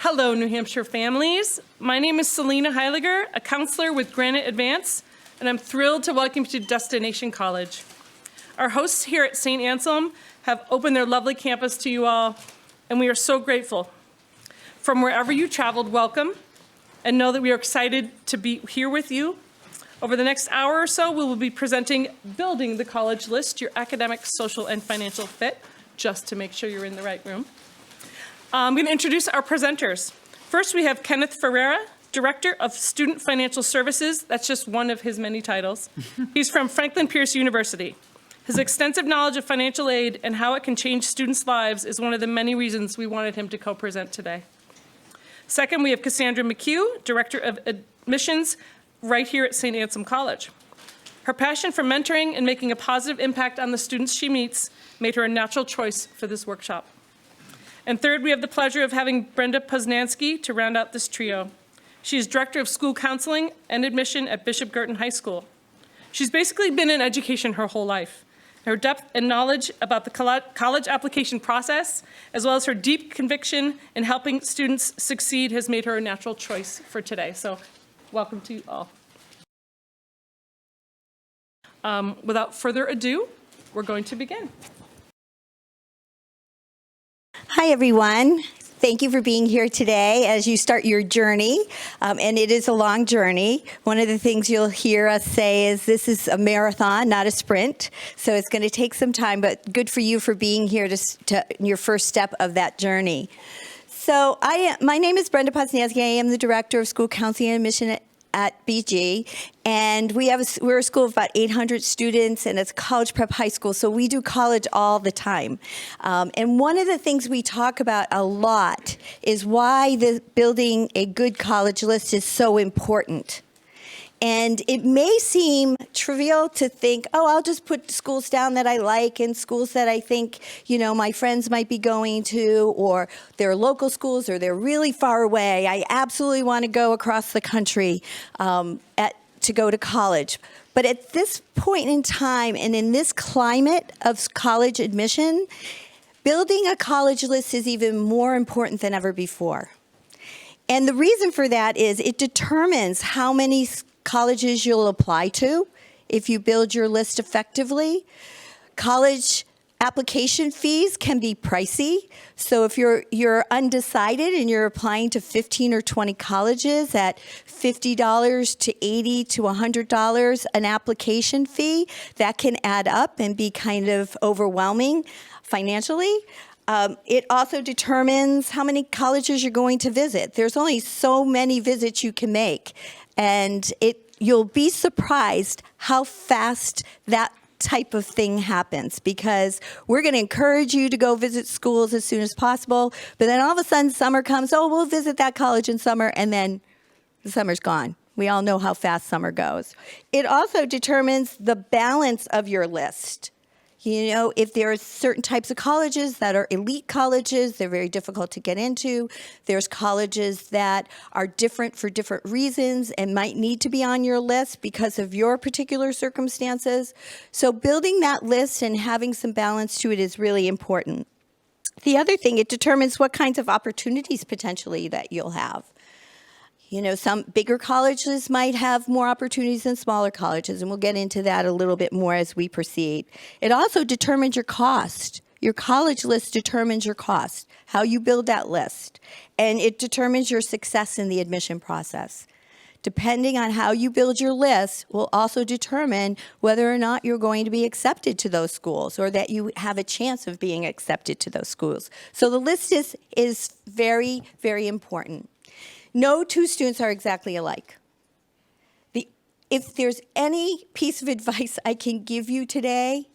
Hello, New Hampshire families. My name is Selena Heiliger, a counselor with Granite Advance, and I'm thrilled to welcome you to Destination College. Our hosts here at St. Anselm have opened their lovely campus to you all, and we are so grateful. From wherever you traveled, welcome, and know that we are excited to be here with you. Over the next hour or so, we will be presenting Building the College List, your academic, social, and financial fit, just to make sure you're in the right room. I'm going to introduce our presenters. First, we have Kenneth Ferreira, Director of Student Financial Services. That's just one of his many titles. He's from Franklin Pierce University. His extensive knowledge of financial aid and how it can change students' lives is one of the many reasons we wanted him to co-present today. Second, we have Cassandra McHugh, Director of Admissions right here at St. Anselm College. Her passion for mentoring and making a positive impact on the students she meets made her a natural choice for this workshop. And third, we have the pleasure of having Brenda Poznansky to round out this trio. She is Director of School Counseling and Admission at Bishop Guertin High School. She's basically been in education her whole life. Her depth and knowledge about the college application process, as well as her deep conviction in helping students succeed, has made her a natural choice for today. So welcome to you all. Without further ado, we're going to begin. Hi, everyone. Thank you for being here today as you start your journey, and it is a long journey. One of the things you'll hear us say is this is a marathon, not a sprint, so it's going to take some time, but good for you for being here to your first step of that journey. So my name is Brenda Poznansky. I am the Director of School Counseling and Admission at BG, and we're a school of about 800 students, and it's a college prep high school, so we do college all the time. And one of the things we talk about a lot is why building a good college list is so important. And it may seem trivial to think, oh, I'll just put schools down that I like and schools that I think, my friends might be going to, or they're local schools or they're really far away. I absolutely want to go across the country to go to college. But at this point in time and in this climate of college admission, building a college list is even more important than ever before. And the reason for that is it determines how many colleges you'll apply to if you build your list effectively. College application fees can be pricey. So if you're undecided and you're applying to 15 or 20 colleges at $50 to $80 to $100 an application fee, that can add up and be kind of overwhelming financially. It also determines how many colleges you're going to visit. There's only so many visits you can make. And you'll be surprised how fast that type of thing happens, because we're going to encourage you to go visit schools as soon as possible. But then all of a sudden summer comes, oh, we'll visit that college in summer, and then the summer's gone. We all know how fast summer goes. It also determines the balance of your list. If there are certain types of colleges that are elite colleges, they're very difficult to get into. There's colleges that are different for different reasons and might need to be on your list because of your particular circumstances. So building that list and having some balance to it is really important. The other thing, it determines what kinds of opportunities potentially that you'll have. Some bigger colleges might have more opportunities than smaller colleges, and we'll get into that a little bit more as we proceed. It also determines your cost. Your college list determines your cost, how you build that list, and it determines your success in the admission process. Depending on how you build your list will also determine whether or not you're going to be accepted to those schools or that you have a chance of being accepted to those schools. So the list is very, very important. No two students are exactly alike. If there's any piece of advice I can give you today,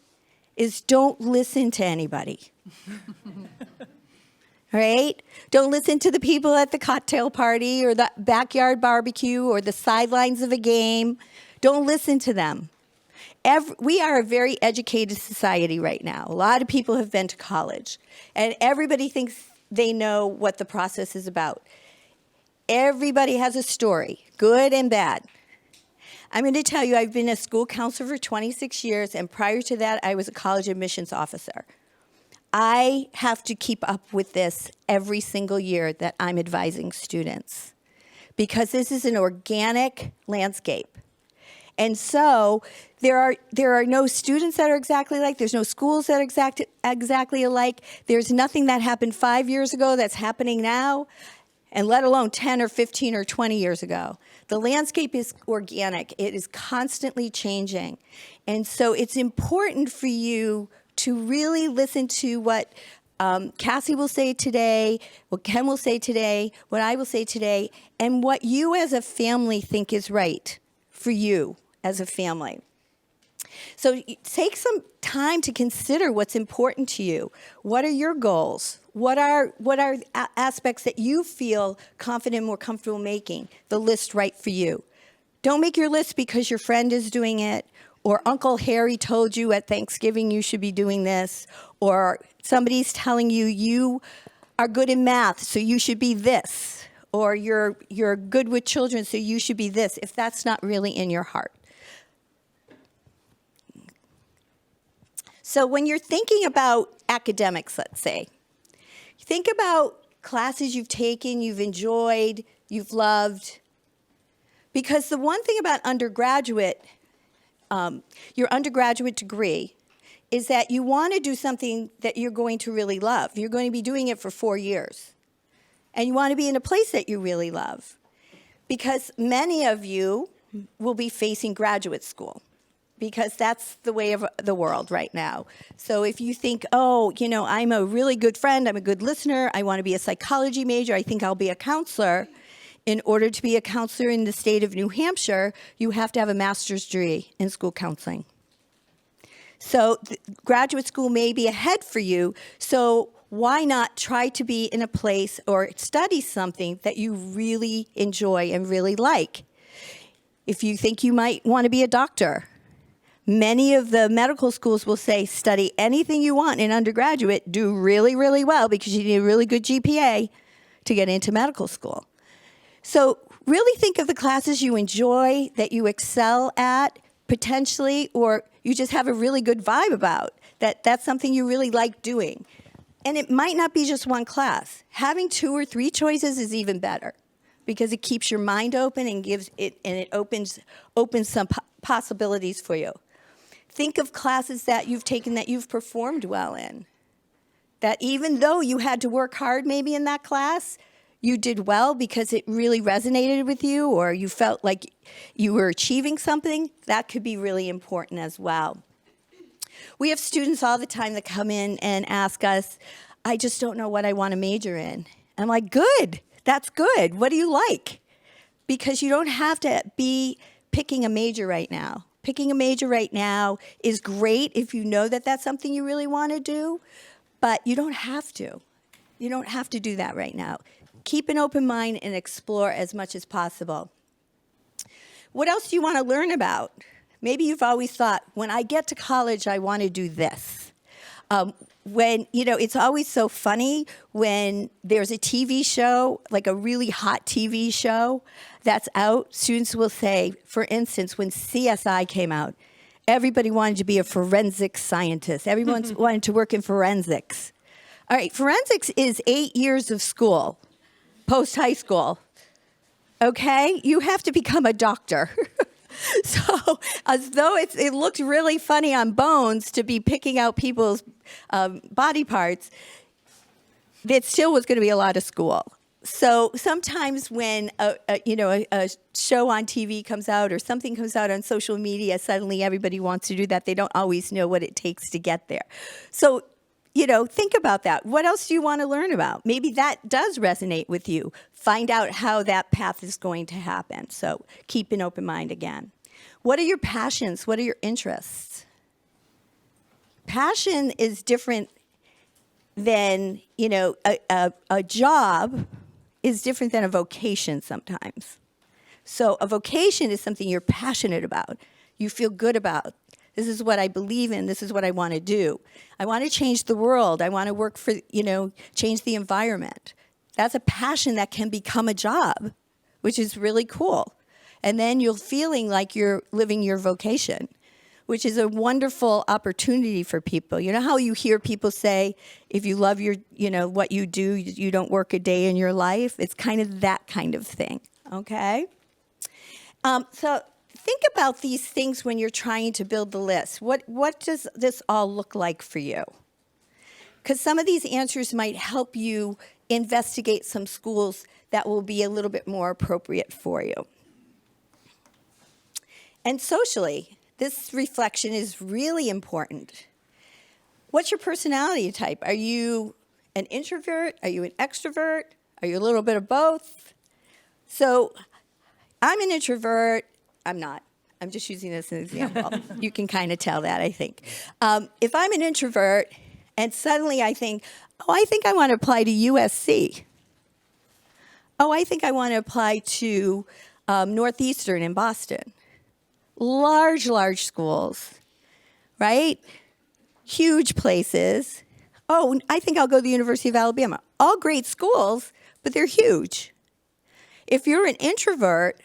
is don't listen to anybody. Right? Don't listen to the people at the cocktail party or the backyard barbecue or the sidelines of a game. Don't listen to them. We are a very educated society right now. A lot of people have been to college, and everybody thinks they know what the process is about. Everybody has a story, good and bad. I'm going to tell you, I've been a school counselor for 26 years, and prior to that, I was a college admissions officer. I have to keep up with this every single year that I'm advising students because this is an organic landscape. And so there are no students that are exactly alike. There's no schools that are exactly alike. There's nothing that happened 5 years ago that's happening now, and let alone 10 or 15 or 20 years ago. The landscape is organic. It is constantly changing. And so it's important for you to really listen to what Cassie will say today, what Ken will say today, what I will say today, and what you as a family think is right for you as a family. So take some time to consider what's important to you. What are your goals? What are aspects that you feel confident, more comfortable making the list right for you? Don't make your list because your friend is doing it, or Uncle Harry told you at Thanksgiving you should be doing this, or somebody's telling you you are good in math, so you should be this, or you're good with children, so you should be this, if that's not really in your heart. So when you're thinking about academics, let's say, think about classes you've taken, you've enjoyed, you've loved. Because the one thing about undergraduate, your undergraduate degree, is that you want to do something that you're going to really love. You're going to be doing it for 4 years. And you want to be in a place that you really love. Because many of you will be facing graduate school. Because that's the way of the world right now. So if you think, oh, you know, I'm a really good friend, I'm a good listener, I want to be a psychology major, I think I'll be a counselor. In order to be a counselor in the state of New Hampshire, you have to have a master's degree in school counseling. So graduate school may be ahead for you, so why not try to be in a place or study something that you really enjoy and really like? If you think you might want to be a doctor, many of the medical schools will say, study anything you want in undergraduate, do really, really well because you need a really good GPA to get into medical school. So really think of the classes you enjoy, that you excel at, potentially, or you just have a really good vibe about, that's something you really like doing. And it might not be just one class. Having 2 or 3 choices is even better because it keeps your mind open and it opens some possibilities for you. Think of classes that you've taken that you've performed well in. That even though you had to work hard maybe in that class, you did well because it really resonated with you or you felt like you were achieving something. That could be really important as well. We have students all the time that come in and ask us, I just don't know what I want to major in. And I'm like, good, that's good. What do you like? Because you don't have to be picking a major right now. Picking a major right now is great if you know that that's something you really want to do, but you don't have to. You don't have to do that right now. Keep an open mind and explore as much as possible. What else do you want to learn about? Maybe you've always thought, when I get to college, I want to do this. It's always so funny when there's a TV show, like a really hot TV show that's out, students will say, for instance, when CSI came out, everybody wanted to be a forensic scientist. Everyone wanted to work in forensics. All right, forensics is 8 years of school, post-high school. Okay? You have to become a doctor. So as though it looked really funny on Bones to be picking out people's body parts, it still was going to be a lot of school. So sometimes when a show on TV comes out or something comes out on social media, suddenly everybody wants to do that. They don't always know what it takes to get there. So, think about that. What else do you want to learn about? Maybe that does resonate with you. Find out how that path is going to happen. So keep an open mind again. What are your passions? What are your interests? Passion is different than, a job is different than a vocation sometimes. So a vocation is something you're passionate about, you feel good about. This is what I believe in. This is what I want to do. I want to change the world. I want to work for, change the environment. That's a passion that can become a job, which is really cool. And then you're feeling like you're living your vocation, which is a wonderful opportunity for people. You know how you hear people say, if you love what you do, you don't work a day in your life? It's kind of that kind of thing, okay? So think about these things when you're trying to build the list. What does this all look like for you? Because some of these answers might help you investigate some schools that will be a little bit more appropriate for you. And socially, this reflection is really important. What's your personality type? Are you an introvert? Are you an extrovert? Are you a little bit of both? So I'm an introvert. I'm not. I'm just using this as an example. You can kind of tell that, I think. If I'm an introvert and suddenly I think, oh, I think I want to apply to USC. Oh, I think I want to apply to Northeastern in Boston. Large schools, right? Huge places. Oh, I think I'll go to the University of Alabama. All great schools, but they're huge. If you're an introvert,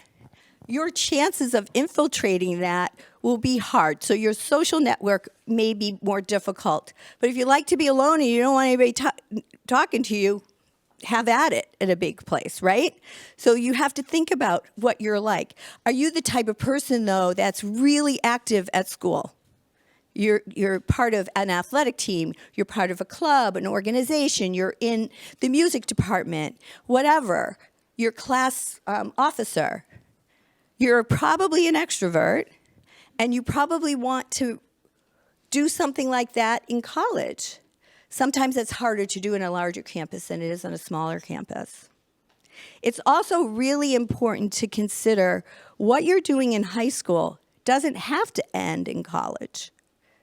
your chances of infiltrating that will be hard. So your social network may be more difficult. But if you like to be alone and you don't want anybody talking to you, have at it at a big place, right? So you have to think about what you're like. Are you the type of person, though, that's really active at school? You're part of an athletic team, you're part of a club, an organization, you're in the music department, whatever. You're class officer. You're probably an extrovert, and you probably want to do something like that in college. Sometimes it's harder to do in a larger campus than it is on a smaller campus. It's also really important to consider what you're doing in high school doesn't have to end in college.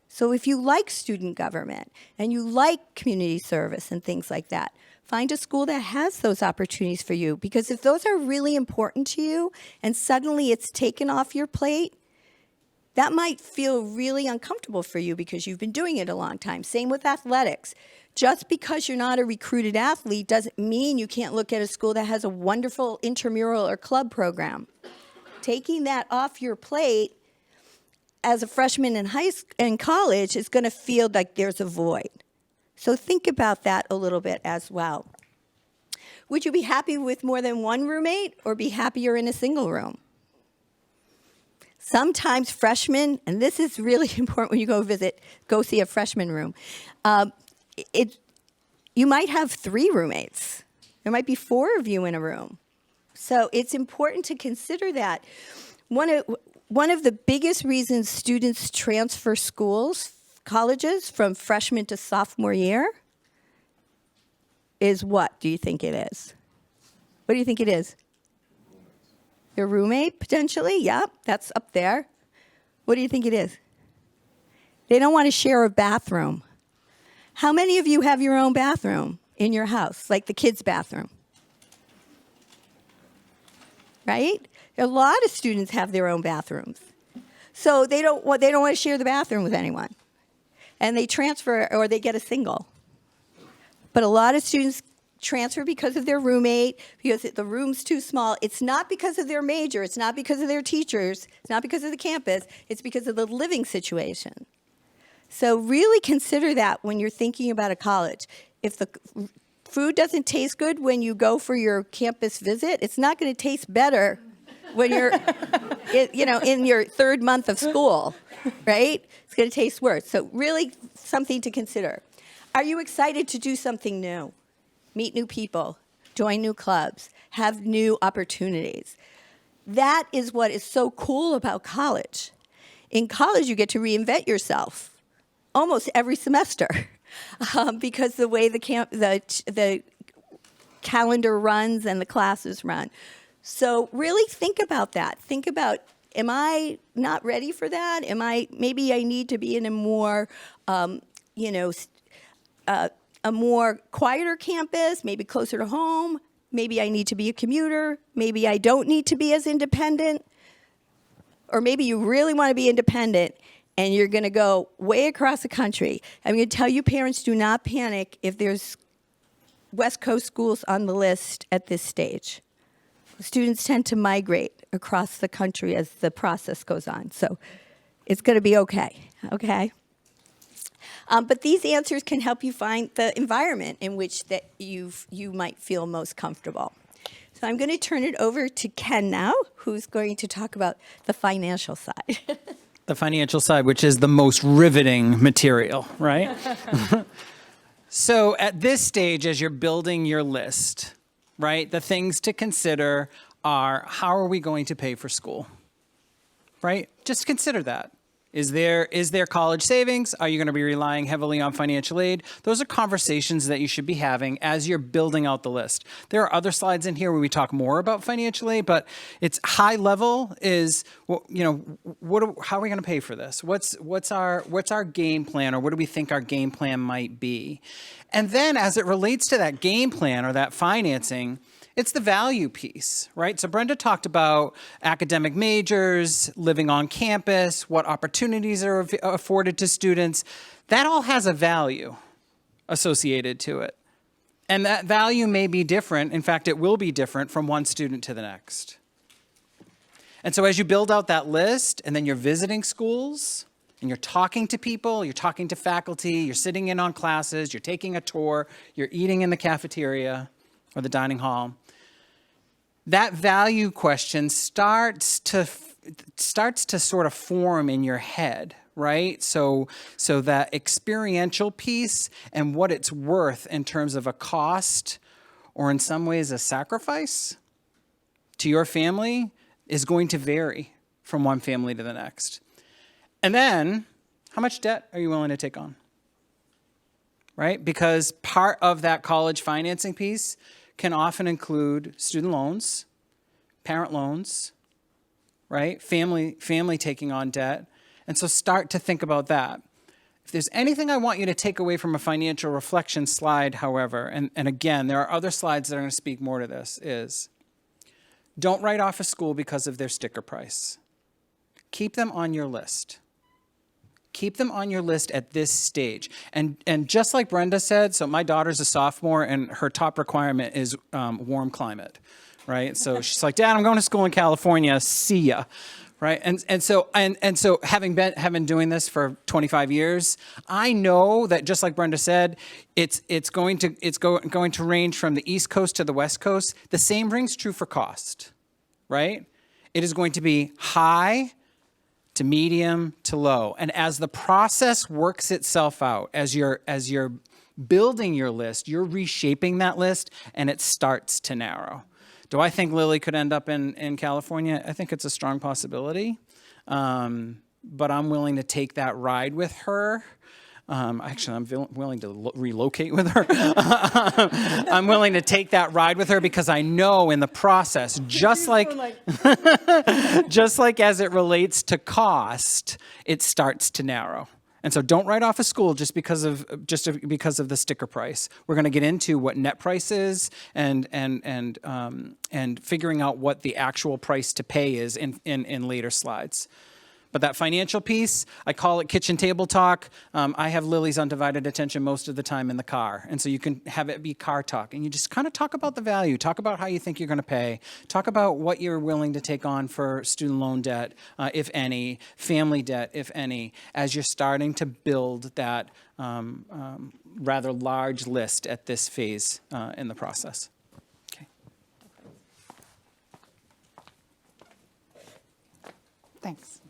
So if you like student government and you like community service and things like that, find a school that has those opportunities for you. Because if those are really important to you and suddenly it's taken off your plate, that might feel really uncomfortable for you because you've been doing it a long time. Same with athletics. Just because you're not a recruited athlete doesn't mean you can't look at a school that has a wonderful intramural or club program. Taking that off your plate as a freshman in college is going to feel like there's a void. So think about that a little bit as well. Would you be happy with more than one roommate or be happier in a single room? Sometimes freshmen, and this is really important when you go see a freshman room, you might have 3 roommates. There might be 4 of you in a room. So it's important to consider that. One of the biggest reasons students transfer colleges from freshman to sophomore year is what do you think it is? What do you think it is? Your roommate, potentially? Yep, that's up there. What do you think it is? They don't want to share a bathroom. How many of you have your own bathroom in your house, like the kids' bathroom? Right? A lot of students have their own bathrooms. So they don't want to share the bathroom with anyone. And they transfer or they get a single. But a lot of students transfer because of their roommate, because the room's too small. It's not because of their major. It's not because of their teachers. It's not because of the campus. It's because of the living situation. So really consider that when you're thinking about a college. If the food doesn't taste good when you go for your campus visit, it's not going to taste better when you're in your 3rd month of school, right? It's going to taste worse. So really something to consider. Are you excited to do something new? Meet new people, join new clubs, have new opportunities. That is what is so cool about college. In college, you get to reinvent yourself almost every semester because the way the calendar runs and the classes run. So really think about that. Think about, am I not ready for that? Maybe I need to be in a more, a more quieter campus, maybe closer to home. Maybe I need to be a commuter. Maybe I don't need to be as independent. Or maybe you really want to be independent and you're going to go way across the country. I'm going to tell you, parents, do not panic if there's West Coast schools on the list at this stage. Students tend to migrate across the country as the process goes on. So It's going to be okay, okay? But these answers can help you find the environment in which that you might feel most comfortable. So I'm going to turn it over to Ken now, who's going to talk about the financial side. The financial side, which is the most riveting material, right? So at this stage, as you're building your list, right, the things to consider are, how are we going to pay for school, right? Just consider that. Is there college savings? Are you going to be relying heavily on financial aid? Those are conversations that you should be having as you're building out the list. There are other slides in here where we talk more about financial aid, but it's high level is, well, you know, how are we going to pay for this? What's our game plan, or what do we think our game plan might be? And then as it relates to that game plan or that financing, it's the value piece, right? So Brenda talked about academic majors, living on campus, what opportunities are afforded to students. That all has a value associated to it. And that value may be different. In fact, it will be different from one student to the next. And so as you build out that list, and then you're visiting schools, and you're talking to people, you're talking to faculty, you're sitting in on classes, you're taking a tour, you're eating in the cafeteria or the dining hall, that value question starts to sort of form in your head, right? So that experiential piece and what it's worth in terms of a cost, or in some ways a sacrifice to your family, is going to vary from one family to the next. And then, how much debt are you willing to take on? Right? Because part of that college financing piece can often include student loans, parent loans, right? Family taking on debt. And so start to think about that. If there's anything I want you to take away from a financial reflection slide, however, and again, there are other slides that are going to speak more to this, is don't write off a school because of their sticker price. Keep them on your list. Keep them on your list at this stage. And just like Brenda said, so my daughter's a sophomore and her top requirement is warm climate, right? So she's like, Dad, I'm going to school in California. See ya, right? And so having been doing this for 25 years, I know that just like Brenda said, it's going to range from the East Coast to the West Coast. The same rings true for cost, right? It is going to be high to medium to low. And as the process works itself out, as you're building your list, you're reshaping that list, and it starts to narrow. Do I think Lily could end up in California? I think it's a strong possibility. But I'm willing to take that ride with her. Actually, I'm willing to relocate with her. I'm willing to take that ride with her because I know in the process, just like as it relates to cost, it starts to narrow. And so don't write off a school just because of the sticker price. We're going to get into what net price is and figuring out what the actual price to pay is in later slides. But that financial piece, I call it kitchen table talk. I have Lily's undivided attention most of the time in the car. And so you can have it be car talk. And you just kind of talk about the value, talk about how you think you're going to pay, talk about what you're willing to take on for student loan debt, if any, family debt, if any, as you're starting to build that rather large list at this phase in the process. Okay. Thanks.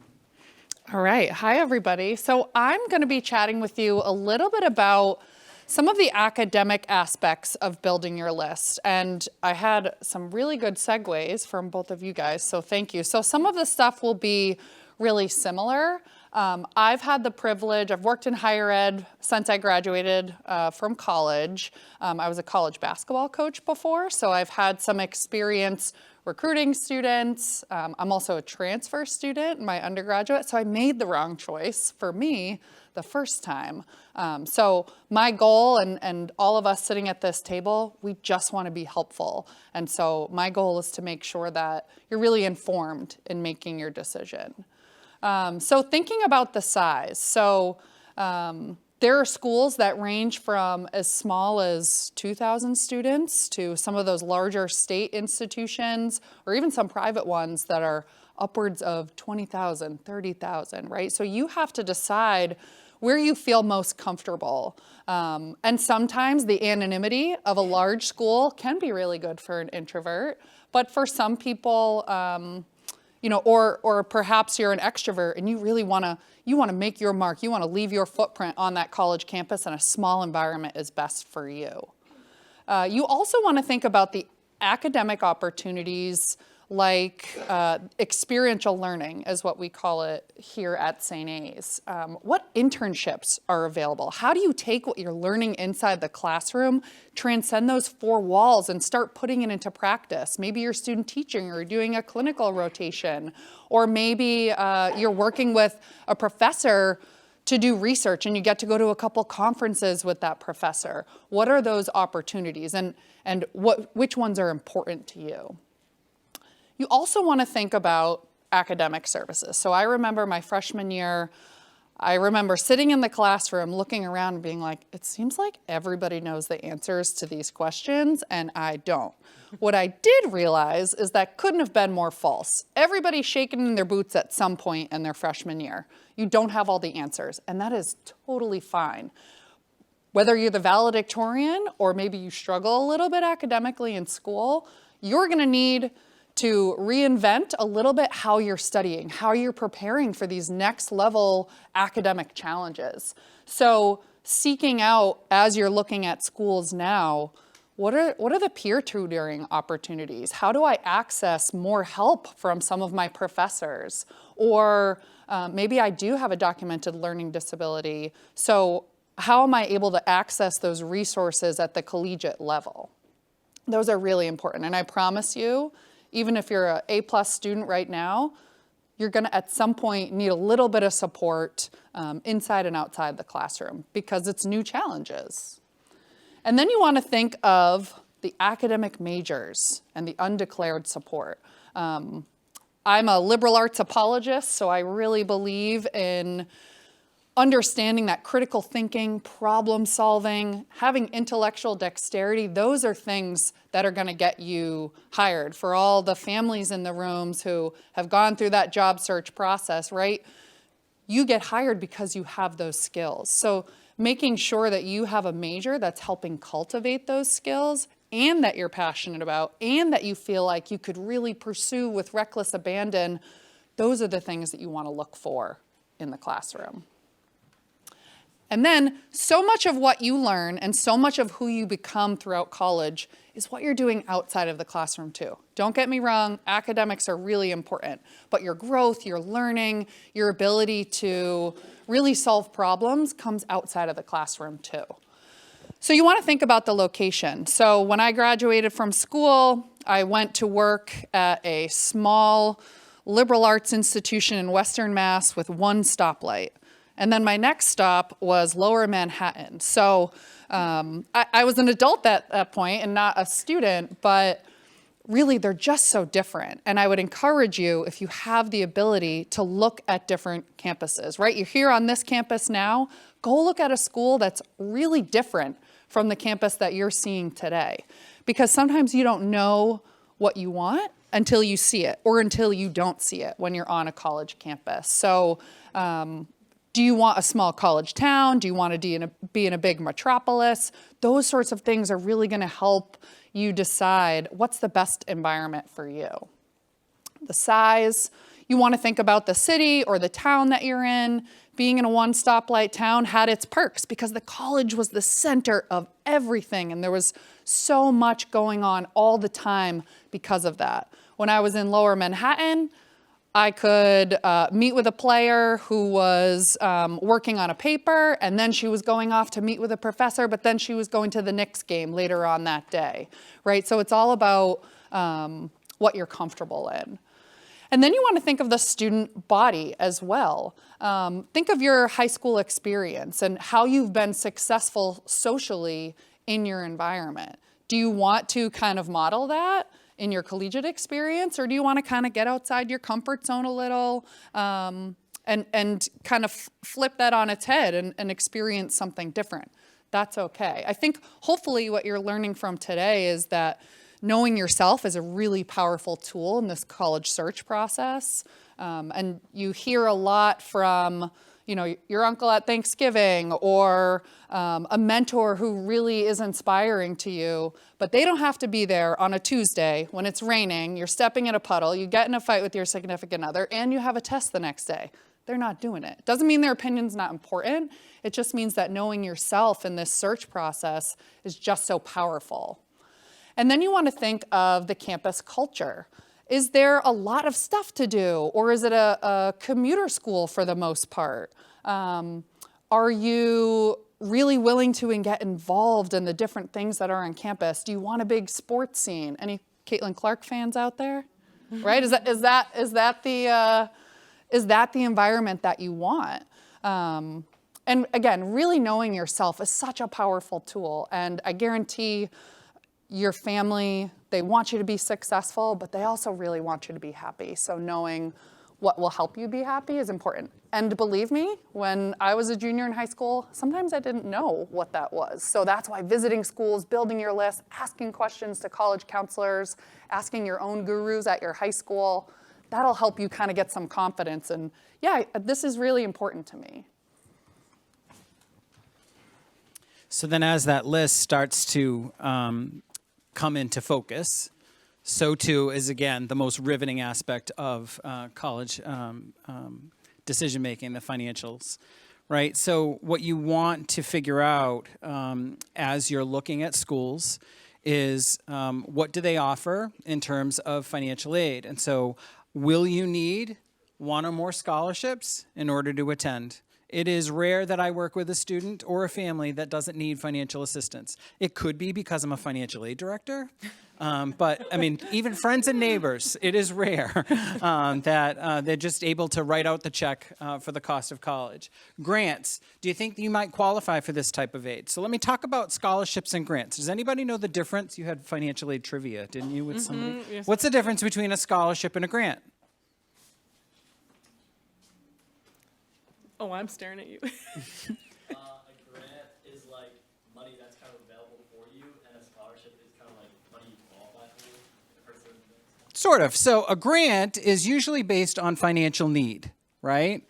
All right. Hi, everybody. So I'm going to be chatting with you a little bit about some of the academic aspects of building your list. And I had some really good segues from both of you guys, so thank you. So some of the stuff will be really similar. I've had the privilege, I've worked in higher ed since I graduated from college. I was a college basketball coach before, so I've had some experience recruiting students. I'm also a transfer student in my undergraduate, so I made the wrong choice for me the first time. So my goal, and all of us sitting at this table, we just want to be helpful. And so my goal is to make sure that you're really informed in making your decision. So thinking about the size. So there are schools that range from as small as 2,000 students to some of those larger state institutions or even some private ones that are upwards of 20,000, 30,000, right? So you have to decide where you feel most comfortable. And sometimes the anonymity of a large school can be really good for an introvert, but for some people, or perhaps you're an extrovert and you really want to make your mark, you want to leave your footprint on that college campus, and a small environment is best for you. You also want to think about the academic opportunities like experiential learning is what we call it here at St. A's. What internships are available? How do you take what you're learning inside the classroom, transcend those four walls, and start putting it into practice? Maybe you're student teaching or doing a clinical rotation, or maybe you're working with a professor to do research and you get to go to a couple conferences with that professor. What are those opportunities, and which ones are important to you? You also want to think about academic services. So I remember my freshman year, I remember sitting in the classroom looking around and being like, it seems like everybody knows the answers to these questions and I don't. What I did realize is that couldn't have been more false. Everybody's shaking in their boots at some point in their freshman year. You don't have all the answers, and that is totally fine. Whether you're the valedictorian or maybe you struggle a little bit academically in school, you're going to need to reinvent a little bit how you're studying, how you're preparing for these next level academic challenges. So seeking out, as you're looking at schools now, what are the peer tutoring opportunities? How do I access more help from some of my professors? Or maybe I do have a documented learning disability. So how am I able to access those resources at the collegiate level? Those are really important. And I promise you, even if you're an A+ student right now, you're going to at some point need a little bit of support inside and outside the classroom because it's new challenges. And then you want to think of the academic majors and the undeclared support. I'm a liberal arts apologist, so I really believe in understanding that critical thinking, problem solving, having intellectual dexterity, those are things that are going to get you hired. For all the families in the rooms who have gone through that job search process, right? You get hired because you have those skills. So making sure that you have a major that's helping cultivate those skills and that you're passionate about and that you feel like you could really pursue with reckless abandon, those are the things that you want to look for in the classroom. And then so much of what you learn and so much of who you become throughout college is what you're doing outside of the classroom too. Don't get me wrong, academics are really important, but your growth, your learning, your ability to really solve problems comes outside of the classroom too. So you want to think about the location. So when I graduated from school, I went to work at a small liberal arts institution in Western Mass with one stoplight. And then my next stop was Lower Manhattan. So I was an adult at that point and not a student, but really they're just so different. And I would encourage you, if you have the ability, to look at different campuses, right? You're here on this campus now, go look at a school that's really different from the campus that you're seeing today. Because sometimes you don't know what you want until you see it, or until you don't see it when you're on a college campus. So do you want a small college town? Do you want to be in a big metropolis? Those sorts of things are really going to help you decide what's the best environment for you. The size, you want to think about the city or the town that you're in. Being in a one stoplight town had its perks because the college was the center of everything and there was so much going on all the time because of that. When I was in Lower Manhattan, I could meet with a player who was working on a paper, and then she was going off to meet with a professor, but then she was going to the Knicks game later on that day, right? So it's all about what you're comfortable in. And then you want to think of the student body as well. Think of your high school experience and how you've been successful socially in your environment. Do you want to kind of model that in your collegiate experience, or do you want to kind of get outside your comfort zone a little and kind of flip that on its head and experience something different? That's okay. I think hopefully what you're learning from today is that knowing yourself is a really powerful tool in this college search process. And you hear a lot from, your uncle at Thanksgiving or a mentor who really is inspiring to you, but they don't have to be there on a Tuesday when it's raining, you're stepping in a puddle, you get in a fight with your significant other, and you have a test the next day. They're not doing it. Doesn't mean their opinion's not important. It just means that knowing yourself in this search process is just so powerful. And then you want to think of the campus culture. Is there a lot of stuff to do, or is it a commuter school for the most part? Are you really willing to get involved in the different things that are on campus? Do you want a big sports scene? Any Caitlin Clark fans out there? Right? Is that the environment that you want? And again, really knowing yourself is such a powerful tool. And I guarantee your family, they want you to be successful, but they also really want you to be happy. So knowing what will help you be happy is important. And believe me, when I was a junior in high school, sometimes I didn't know what that was. So that's why visiting schools, building your list, asking questions to college counselors, asking your own gurus at your high school, that'll help you kind of get some confidence. And yeah, this is really important to me. So then as that list starts to come into focus, so too is, again, the most riveting aspect of college decision-making, the financials, right? So what you want to figure out as you're looking at schools is what do they offer in terms of financial aid? And so will you need one or more scholarships in order to attend? It is rare that I work with a student or a family that doesn't need financial assistance. It could be because I'm a financial aid director, but I mean, even friends and neighbors, it is rare that they're just able to write out the check for the cost of college. Grants, do you think you might qualify for this type of aid? So let me talk about scholarships and grants. Does anybody know the difference? You had financial aid trivia, didn't you, with somebody? Yes. What's the difference between a scholarship and a grant? Oh, I'm staring at you. A grant is like money that's kind of available for you, and a scholarship is kind of like money you qualify for certain things. Sort of. So a grant is usually based on financial need, right?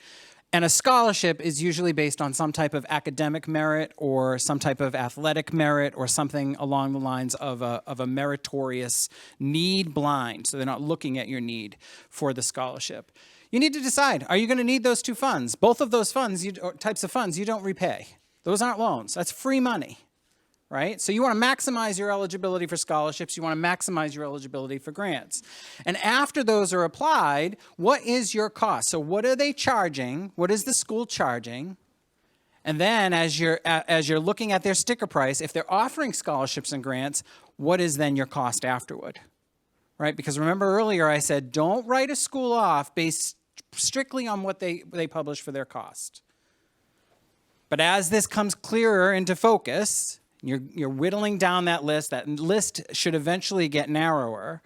And a scholarship is usually based on some type of academic merit or some type of athletic merit or something along the lines of a meritorious need blind. So they're not looking at your need for the scholarship. You need to decide, are you going to need those two funds? Both of those funds, or types of funds, you don't repay. Those aren't loans. That's free money, right? So you want to maximize your eligibility for scholarships. You want to maximize your eligibility for grants. And after those are applied, what is your cost? So what are they charging? What is the school charging? And then as you're looking at their sticker price, if they're offering scholarships and grants, what is then your cost afterward? Right? Because remember earlier I said, don't write a school off based strictly on what they publish for their cost. But as this comes clearer into focus, you're whittling down that list should eventually get narrower.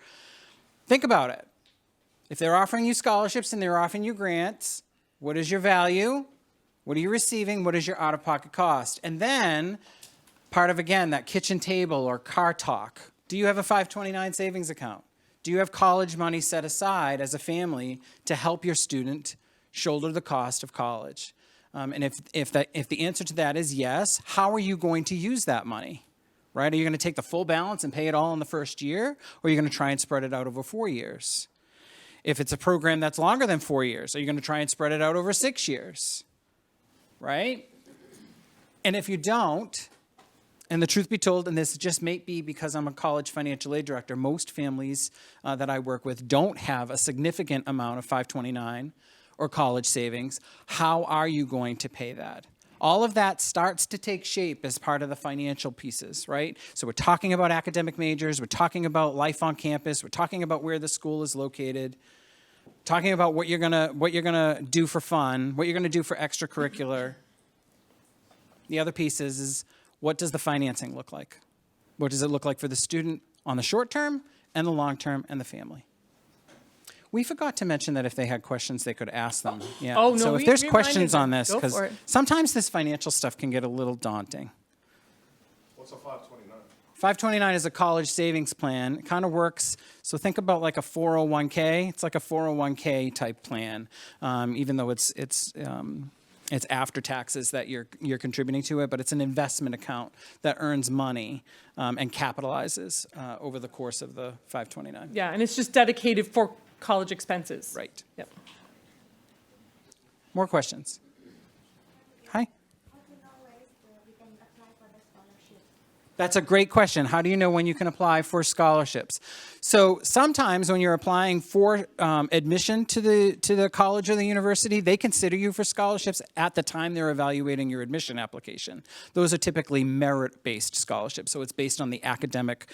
Think about it. If they're offering you scholarships and they're offering you grants, what is your value? What are you receiving? What is your out-of-pocket cost? And then part of, again, that kitchen table or car talk. Do you have a 529 savings account? Do you have college money set aside as a family to help your student shoulder the cost of college? And if the answer to that is yes, how are you going to use that money? Right? Are you going to take the full balance and pay it all in the first year? Or are you going to try and spread it out over 4 years? If it's a program that's longer than 4 years, are you going to try and spread it out over 6 years? Right? And if you don't, and the truth be told, and this just may be because I'm a college financial aid director, most families that I work with don't have a significant amount of 529 or college savings. How are you going to pay that? All of that starts to take shape as part of the financial pieces, right? So we're talking about academic majors, we're talking about life on campus, we're talking about where the school is located, talking about what you're gonna do for fun, what you're gonna do for extracurricular. The other piece is what does the financing look like? What does it look like for the student on the short term and the long term and the family? We forgot to mention that if they had questions, they could ask them. Yeah. Oh, no, So if we there's reminded questions them. on this, Go because for it. sometimes this financial stuff can get a little daunting. What's a 529? 529 is a college savings plan. It kind of works, so think about like a 401k. It's like a 401k type plan, even though it's after taxes that you're contributing to it, but it's an investment account that earns money and capitalizes over the course of the 529. Yeah, and it's just dedicated for college expenses. Right. Yep. More questions? Hi. That's a great question. How do you know when you can apply for scholarships? So sometimes when you're applying for admission to the college or the university, they consider you for scholarships at the time they're evaluating your admission application. Those are typically merit-based scholarships, so it's based on the academic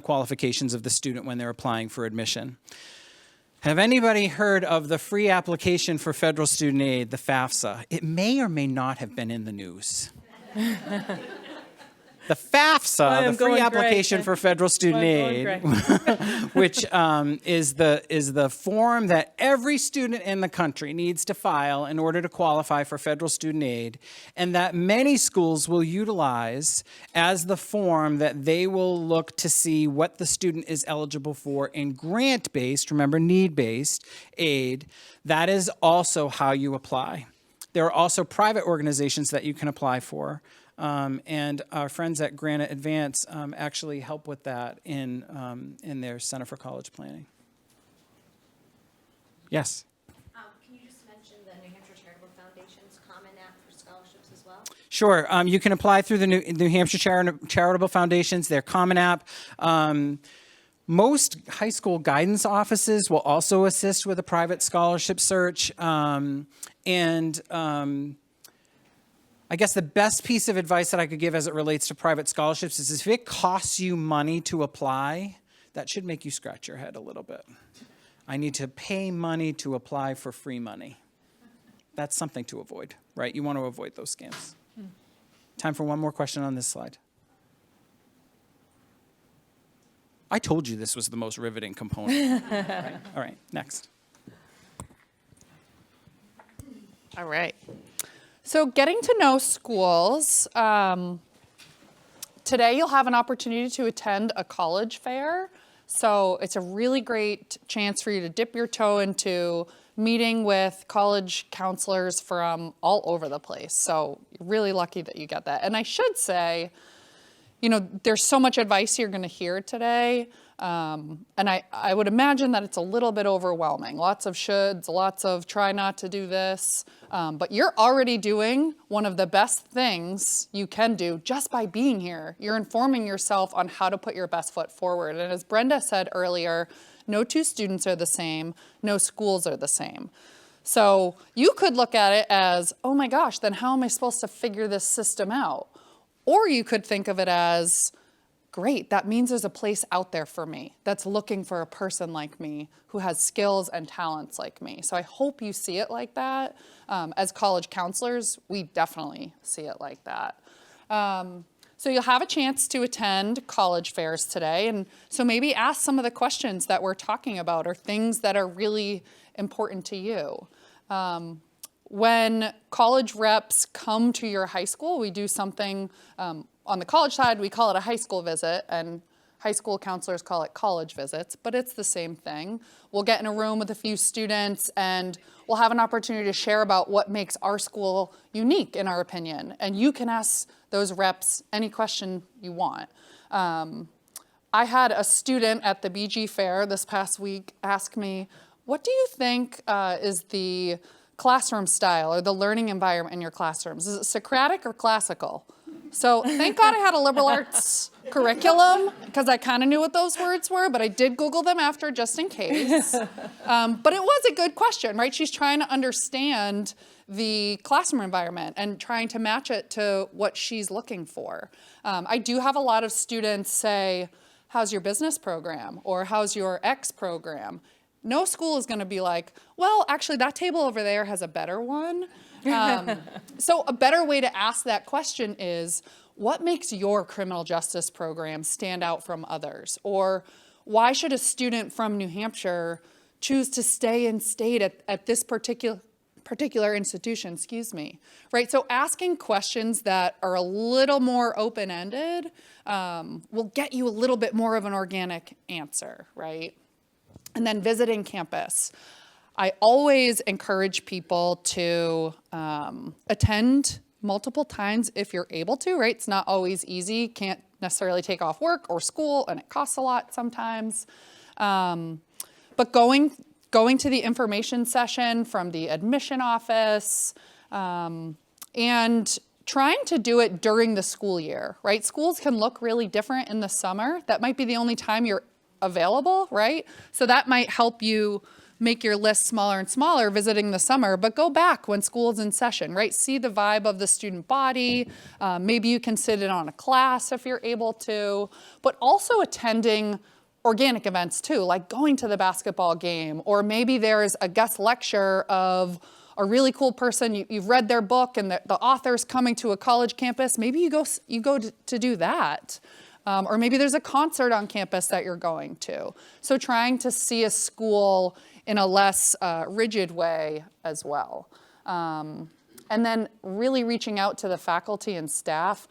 qualifications of the student when they're applying for admission. Have anybody heard of the free application for federal student aid, the FAFSA? It may or may not have been in the news. The FAFSA, the free application for federal student aid, which is the form that every student in the country needs to file in order to qualify for federal student aid, and that many schools will utilize as the form that they will look to see what the student is eligible for in grant-based, remember need-based aid. That is also how you apply. There are also private organizations that you can apply for. And our friends at Granite Advance actually help with that in their Center for College Planning. Yes? Can you just mention the New Hampshire Charitable Foundation's Common App for scholarships as well? Sure. You can apply through the New Hampshire Charitable Foundations, their Common App. Most high school guidance offices will also assist with a private scholarship search. I guess the best piece of advice that I could give as it relates to private scholarships is if it costs you money to apply, that should make you scratch your head a little bit. I need to pay money to apply for free money. That's something to avoid, right? You want to avoid those scams. Time for one more question on this slide. I told you this was the most riveting component. Right. All right, next. All right. So getting to know schools, today you'll have an opportunity to attend a college fair. So it's a really great chance for you to dip your toe into meeting with college counselors from all over the place. So you're really lucky that you get that. And I should say, you know, there's so much advice you're going to hear today. And I would imagine that it's a little bit overwhelming. Lots of shoulds, lots of try not to do this. But you're already doing one of the best things you can do just by being here. You're informing yourself on how to put your best foot forward. And as Brenda said earlier, no two students are the same, no schools are the same. So you could look at it as, oh my gosh, then how am I supposed to figure this system out? Or you could think of it as, great, that means there's a place out there for me that's looking for a person like me who has skills and talents like me. So I hope you see it like that. As college counselors, we definitely see it like that. So you'll have a chance to attend college fairs today. And so maybe ask some of the questions that we're talking about or things that are really important to you. When college reps come to your high school, we do something on the college side, we call it a high school visit, and high school counselors call it college visits, but it's the same thing. We'll get in a room with a few students and we'll have an opportunity to share about what makes our school unique in our opinion. And you can ask those reps any question you want. I had a student at the BG Fair this past week ask me, what do you think is the classroom style or the learning environment in your classrooms? Is it Socratic or classical? So thank God I had a liberal arts curriculum because I kind of knew what those words were, but I did Google them after just in case. But it was a good question, right? She's trying to understand the classroom environment and trying to match it to what she's looking for. I do have a lot of students say, how's your business program? Or how's your X program? No school is going to be like, well, actually, that table over there has a better one. So a better way to ask that question is, what makes your criminal justice program stand out from others? Or why should a student from New Hampshire choose to stay in state at this particular particular institution, right? So asking questions that are a little more open-ended will get you a little bit more of an organic answer, right? And then visiting campus. I always encourage people to attend multiple times if you're able to, right? It's not always easy. Can't necessarily take off work or school, and it costs a lot sometimes. But going to the information session from the admission office, and trying to do it during the school year, right? Schools can look really different in the summer. That might be the only time you're available, right? So that might help you make your list smaller and smaller visiting the summer, but go back when school's in session, right? See the vibe of the student body. Maybe you can sit in on a class if you're able to, but also attending organic events too, like going to the basketball game, or maybe there's a guest lecture of a really cool person, you've read their book and the author's coming to a college campus. Maybe you go to do that. Or maybe there's a concert on campus that you're going to. So trying to see a school in a less rigid way as well. And then really reaching out to the faculty and staff.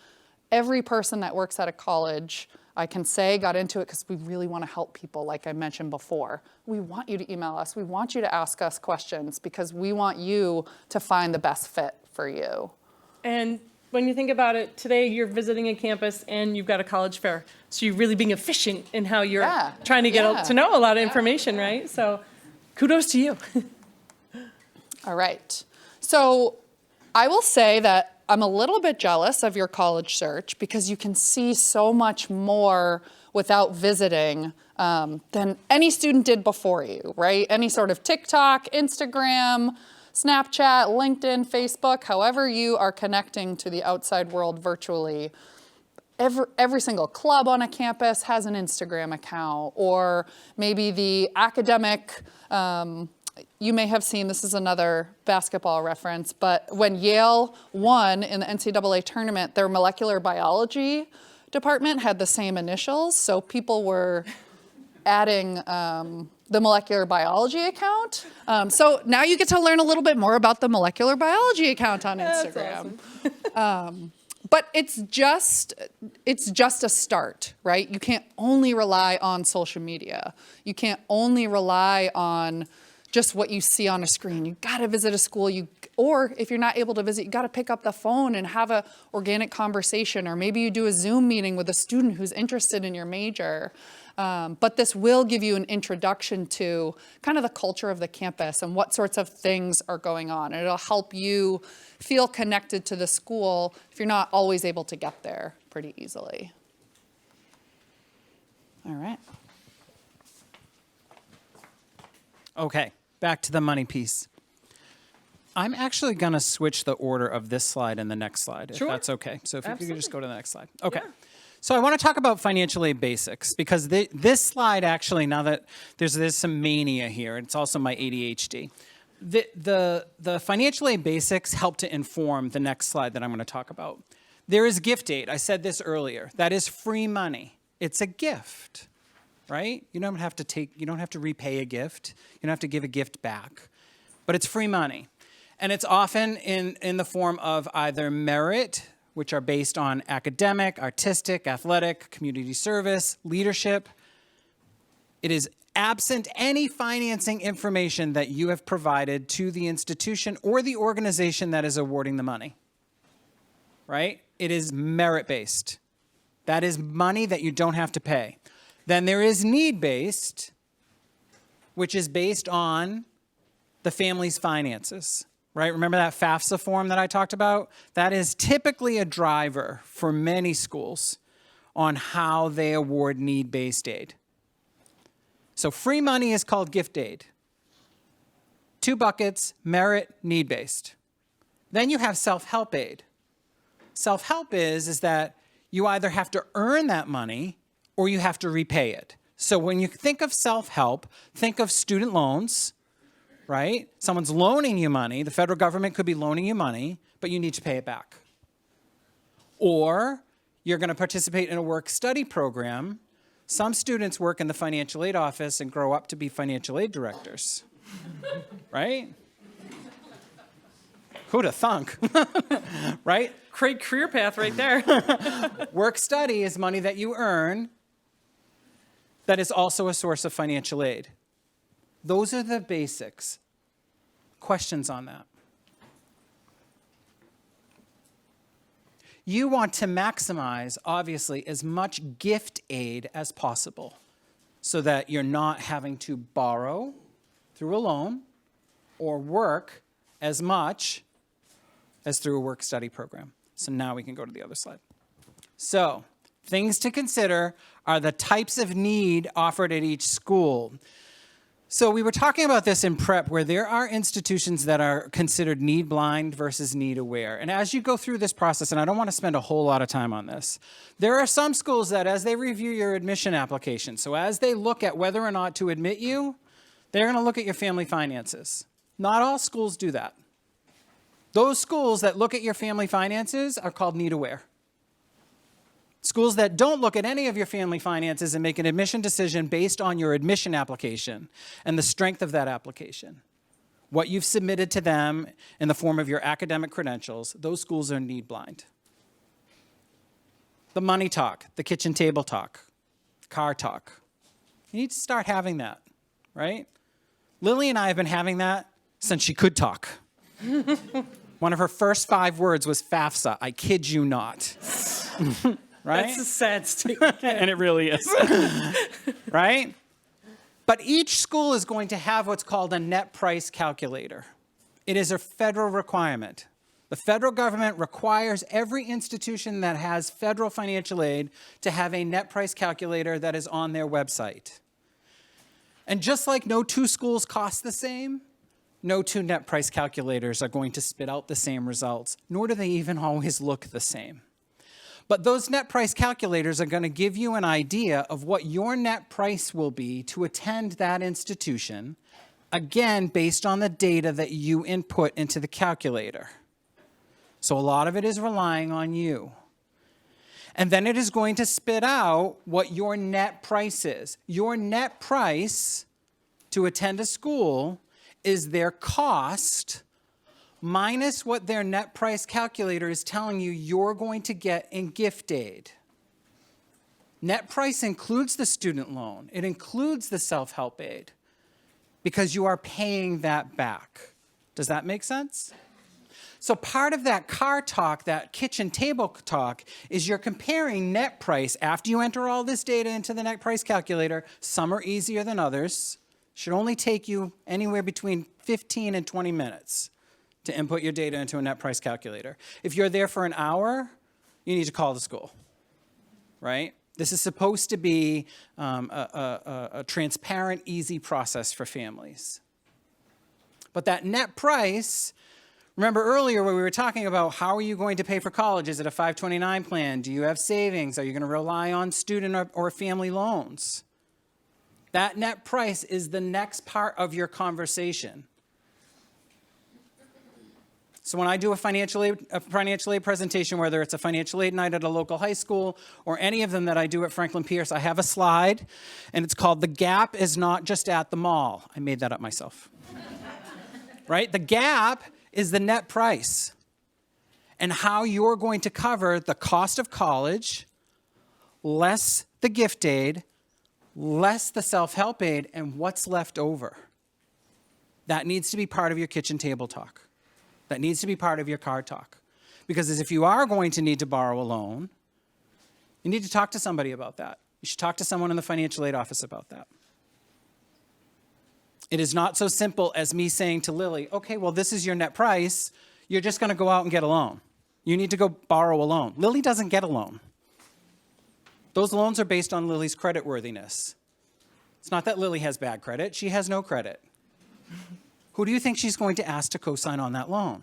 Every person that works at a college, I can say, got into it because we really want to help people, like I mentioned before. We want you to email us. We want you to ask us questions because we want you to find the best fit for you. And when you think about it, today you're visiting a campus and you've got a college fair. So you're really being efficient in how you're trying to get to know a lot of information, right? So kudos to you. All right. So I will say that I'm a little bit jealous of your college search because you can see so much more without visiting than any student did before you, right? Any sort of TikTok, Instagram, Snapchat, LinkedIn, Facebook, however you are connecting to the outside world virtually. Every single club on a campus has an Instagram account, or maybe the academic, you may have seen, this is another basketball reference, but when Yale won in the NCAA tournament, their molecular biology department had the same initials, so people were adding the molecular biology account. So now you get to learn a little bit more about the molecular biology account on Instagram. But it's just a start, right? You can't only rely on social media. You can't only rely on just what you see on a screen. You gotta visit a school, or if you're not able to visit, you gotta pick up the phone and have an organic conversation, or maybe you do a Zoom meeting with a student who's interested in your major. But this will give you an introduction to kind of the culture of the campus and what sorts of things are going on. And it'll help you feel connected to the school if you're not always able to get there pretty easily. All right. Okay, back to the money piece. I'm actually going to switch the order of this slide and the next slide, if that's okay. So if you could just go to the next slide. Okay. Yeah. So I want to talk about financial aid basics because this slide actually, now that there's some mania here, it's also my ADHD. The financial aid basics help to inform the next slide that I'm going to talk about. There is gift aid. I said this earlier. That is free money. It's a gift, right? You don't have to repay a gift. You don't have to give a gift back, but it's free money. And it's often in the form of either merit, which are based on academic, artistic, athletic, community service, leadership. It is absent any financing information that you have provided to the institution or the organization that is awarding the money, right? It is merit-based. That is money that you don't have to pay. Then there is need-based, which is based on the family's finances. Right? Remember that FAFSA form that I talked about? That is typically a driver for many schools on how they award need-based aid. So free money is called gift aid. 2 buckets, merit, need-based. Then you have self-help aid. Self-help is that you either have to earn that money or you have to repay it. So when you think of self-help, think of student loans, right? Someone's loaning you money. The federal government could be loaning you money, but you need to pay it back. Or you're going to participate in a work-study program. Some students work in the financial aid office and grow up to be financial aid directors, right? Who'da thunk, right? Great career path right there. Work study is money that you earn that is also a source of financial aid. Those are the basics. Questions on that? You want to maximize, obviously, as much gift aid as possible so that you're not having to borrow through a loan or work as much as through a work study program. So now we can go to the other slide. So things to consider are the types of need offered at each school. So we were talking about this in prep, where there are institutions that are considered need blind versus need aware. And as you go through this process, and I don't want to spend a whole lot of time on this, there are some schools that as they review your admission application, so as they look at whether or not to admit you, they're going to look at your family finances. Not all schools do that. Those schools that look at your family finances are called need aware. Schools that don't look at any of your family finances and make an admission decision based on your admission application and the strength of that application, what you've submitted to them in the form of your academic credentials, those schools are need blind. The money talk, the kitchen table talk, car talk. You need to start having that, right? Lily and I have been having that since she could talk. One of her first 5 words was FAFSA. I kid you not. Right? That's a sad statement. And it really is. Right? But each school is going to have what's called a net price calculator. It is a federal requirement. The federal government requires every institution that has federal financial aid to have a net price calculator that is on their website. And just like no 2 schools cost the same, no 2 net price calculators are going to spit out the same results, nor do they even always look the same. But those net price calculators are going to give you an idea of what your net price will be to attend that institution, again, based on the data that you input into the calculator. So a lot of it is relying on you. And then it is going to spit out what your net price is. Your net price to attend a school is their cost minus what their net price calculator is telling you you're going to get in gift aid. Net price includes the student loan. It includes the self-help aid because you are paying that back. Does that make sense? So part of that car talk, that kitchen table talk, is you're comparing net price after you enter all this data into the net price calculator. Some are easier than others. Should only take you anywhere between 15 and 20 minutes to input your data into a net price calculator. If you're there for an hour, you need to call the school, right? This is supposed to be a transparent, easy process for families. But that net price, remember earlier when we were talking about how are you going to pay for college? Is it a 529 plan? Do you have savings? Are you going to rely on student or family loans? That net price is the next part of your conversation. So when I do a financial aid presentation, whether it's a financial aid night at a local high school or any of them that I do at Franklin Pierce, I have a slide, and it's called "The Gap is Not Just at the Mall." I made that up myself. Right? The gap is the net price and how you're going to cover the cost of college, less the gift aid, less the self-help aid, and what's left over. That needs to be part of your kitchen table talk. That needs to be part of your car talk. Because if you are going to need to borrow a loan, you need to talk to somebody about that. You should talk to someone in the financial aid office about that. It is not so simple as me saying to Lily, okay, well, this is your net price. You're just going to go out and get a loan. You need to go borrow a loan. Lily doesn't get a loan. Those loans are based on Lily's creditworthiness. It's not that Lily has bad credit. She has no credit. Who do you think she's going to ask to co-sign on that loan?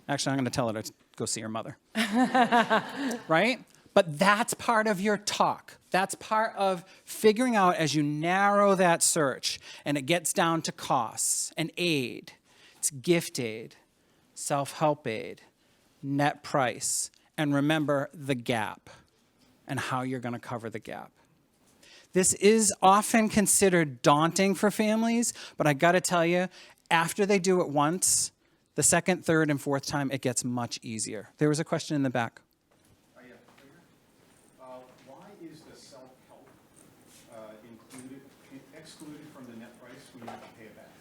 Actually, I'm going to tell her to go see her mother. Right? But that's part of your talk. That's part of figuring out as you narrow that search and it gets down to costs and aid. It's gift aid, self-help aid, net price, and remember the gap and how you're going to cover the gap. This is often considered daunting for families, but I got to tell you, after they do it once, The second, third, and fourth time, it gets much easier. There was a question in the back. Yeah, right here. Why is the self-help excluded from the net price when you have to pay it back?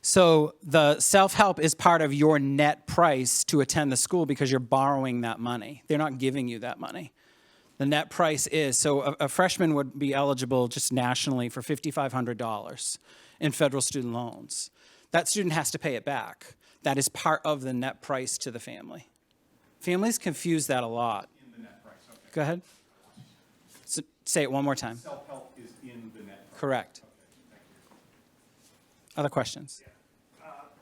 So the self-help is part of your net price to attend the school because you're borrowing that money. They're not giving you that money. The net price is, so a freshman would be eligible just nationally for $5,500 in federal student loans. That student has to pay it back. That is part of the net price to the family. Families confuse that a lot. In the net price, okay. Go ahead. So, say it one more time. Self-help is in the net price. Correct. Okay, thank you. Other questions?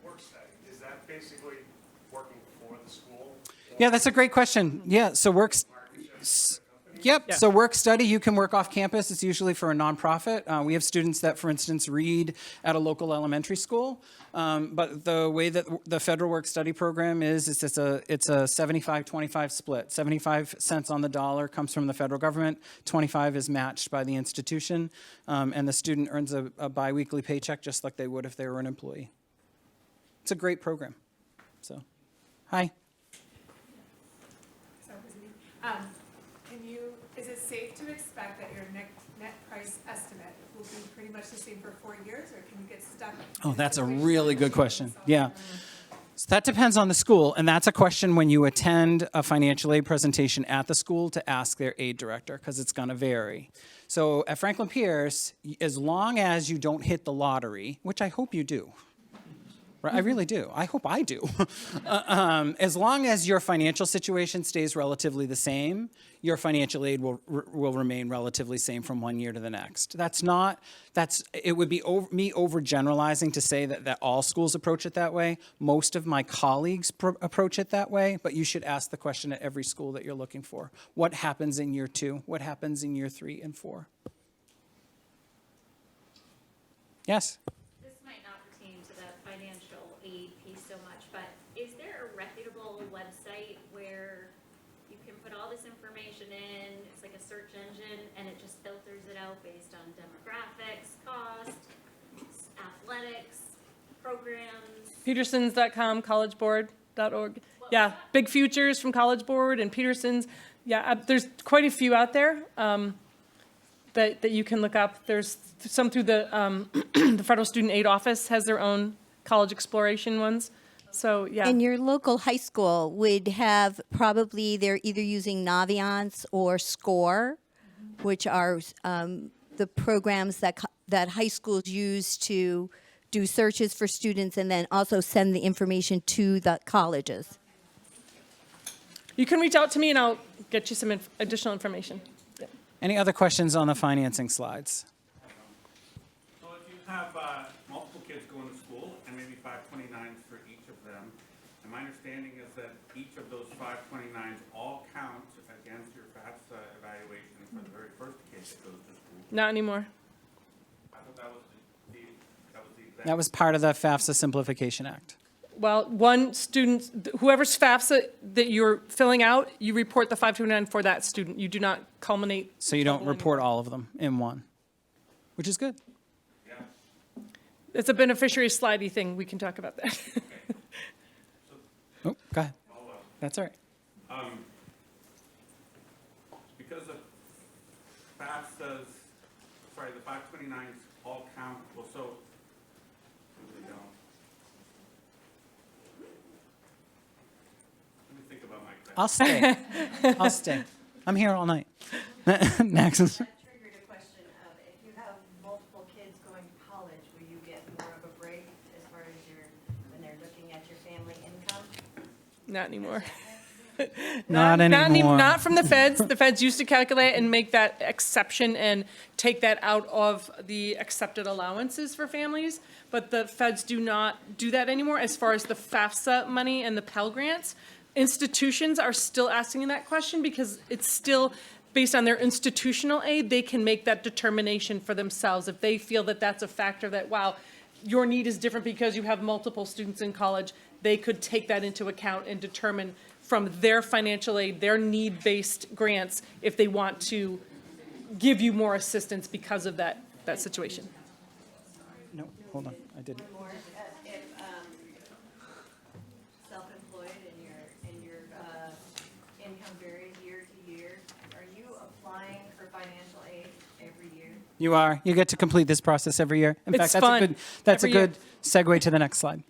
Work study, is that basically working for the school? Yeah, that's a great question. Yeah, so Yep. Yeah. So work study, you can work off campus. It's usually for a nonprofit. We have students that, for instance, read at a local elementary school. But the way that the federal work study program is it's a 75-25 split. 75 cents on the dollar comes from the federal government. 25 is matched by the institution. And the student earns a biweekly paycheck just like they would if they were an employee. It's a great program. So, hi. Is it safe to expect that your net price estimate will be pretty much the same for 4 years, or can you get stuck? Oh, that's a really good question. Yeah. So that depends on the school, and that's a question when you attend a financial aid presentation at the school to ask their aid director, because it's going to vary. So at Franklin Pierce, as long as you don't hit the lottery, which I hope you do, right? I really do. I hope I do. As long as your financial situation stays relatively the same, your financial aid will remain relatively same from one year to the next. It would be me overgeneralizing to say that all schools approach it that way. Most of my colleagues approach it that way, but you should ask the question at every school that you're looking for. What happens in year 2? What happens in year 3 and 4? Yes? This might not pertain to the financial aid piece so much, but is there a reputable website where you can put all this information in, it's like a search engine, and it just filters it out based on demographics, cost, athletics, programs? Petersons.com, collegeboard.org. Yeah, Big Futures from College Board and Petersons. Yeah, there's quite a few out there that you can look up. There's some through the the Federal Student Aid Office has their own college exploration ones. So, yeah. And your local high school would have probably, they're either using Naviance or SCORE, which are the programs that high schools use to do searches for students and then also send the information to the colleges. You can reach out to me and I'll get you some additional information. Yeah. Any other questions on the financing slides? So if you have multiple kids going to school and maybe 529s for each of them, and my understanding is that each of those 529s all count against your FAFSA evaluation for the very first kid that goes to school. Not anymore. I thought that was the exact. That was part of the FAFSA Simplification Act. Well, one student, whoever's FAFSA that you're filling out, you report the 529 for that student. You do not culminate. So you don't total report anymore. all of them in one, which is good. Yeah. It's a beneficiary slidey thing. We can talk about that. Oh, go ahead. That's all right. Because the FAFSA's, sorry, the 529s all count, well, so, they don't. Let me think about my question. I'll stay. I'll stay. I'm here all night. Next. That triggered a question of, if you have multiple kids going to college, will you get more of a break as far as when they're looking at your family income? Not anymore. Not anymore. Not from the feds. The feds used to calculate and make that exception and take that out of the accepted allowances for families. But the feds do not do that anymore as far as the FAFSA money and the Pell Grants. Institutions are still asking that question because it's still based on their institutional aid. They can make that determination for themselves. If they feel that that's a factor that, wow, your need is different because you have multiple students in college, they could take that into account and determine from their financial aid, their need-based grants, if they want to give you more assistance because of that situation. No, hold on. I didn't. More, if You are. You get to complete this process every year. In It's fact, fun. that's Every a good segue to the next slide.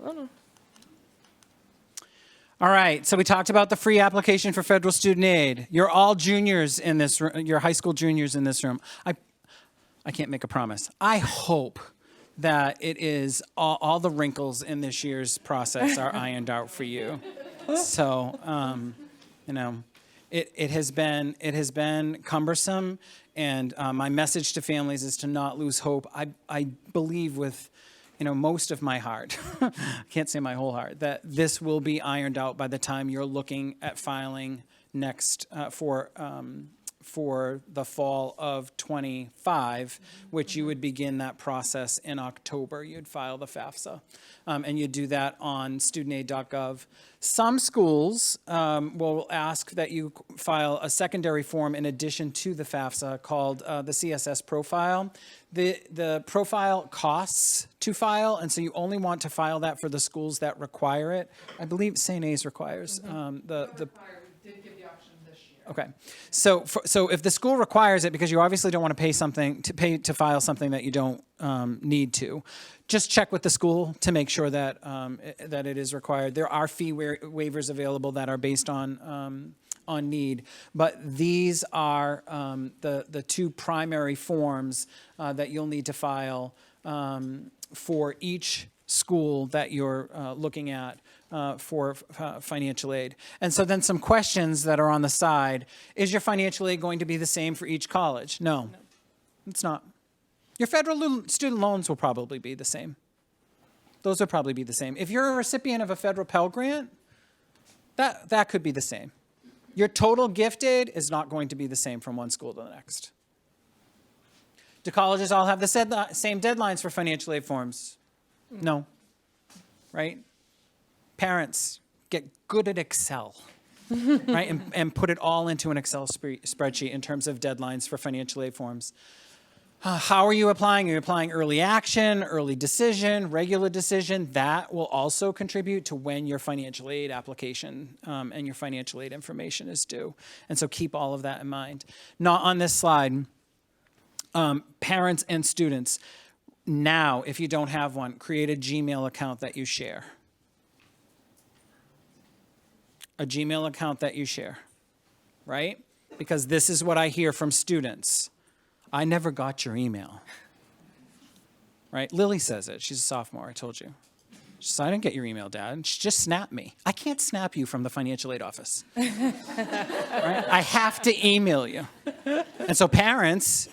All right, so we talked about the free application for federal student aid. You're all juniors in this room, you're high school juniors in this room. I can't make a promise. I hope that it is all the wrinkles in this year's process are ironed out for you. So, you know, it has been cumbersome, and my message to families is to not lose hope. I believe with, you know, most of my heart, I can't say my whole heart, that this will be ironed out by the time you're looking at filing next for the fall of 25, which you would begin that process in October. You'd file the FAFSA, and you'd do that on studentaid.gov. Some schools will ask that you file a secondary form in addition to the FAFSA called the CSS profile. The profile costs to file, and so you only want to file that for the schools that require it. I believe St. A's requires the. We did give the option this year. Okay, so if the school requires it, because you obviously don't want to pay to file something that you don't need to, just check with the school to make sure that that it is required. There are fee waivers available that are based on need, but these are the two primary forms that you'll need to file for each school that you're looking at for financial aid. And so then some questions that are on the side. Is your financial aid going to be the same for each college? No, it's not. Your federal student loans will probably be the same. Those will probably be the same. If you're a recipient of a federal Pell Grant, that could be the same. Your total gift aid is not going to be the same from one school to the next. Do colleges all have the same deadlines for financial aid forms? No. Right? Parents, get good at Excel, right? And put it all into an Excel spreadsheet in terms of deadlines for financial aid forms. How are you applying? Are you applying early action, early decision, regular decision? That will also contribute to when your financial aid application and your financial aid information is due. And so keep all of that in mind. Not on this slide, parents and students. Now, if you don't have one, create a Gmail account that you share. A Gmail account that you share, right? Because this is what I hear from students. I never got your email, right? Lily says it. She's a sophomore, I told you. She said, I didn't get your email, Dad. She just snapped me. I can't snap you from the financial aid office. Right? I have to email you. And so parents,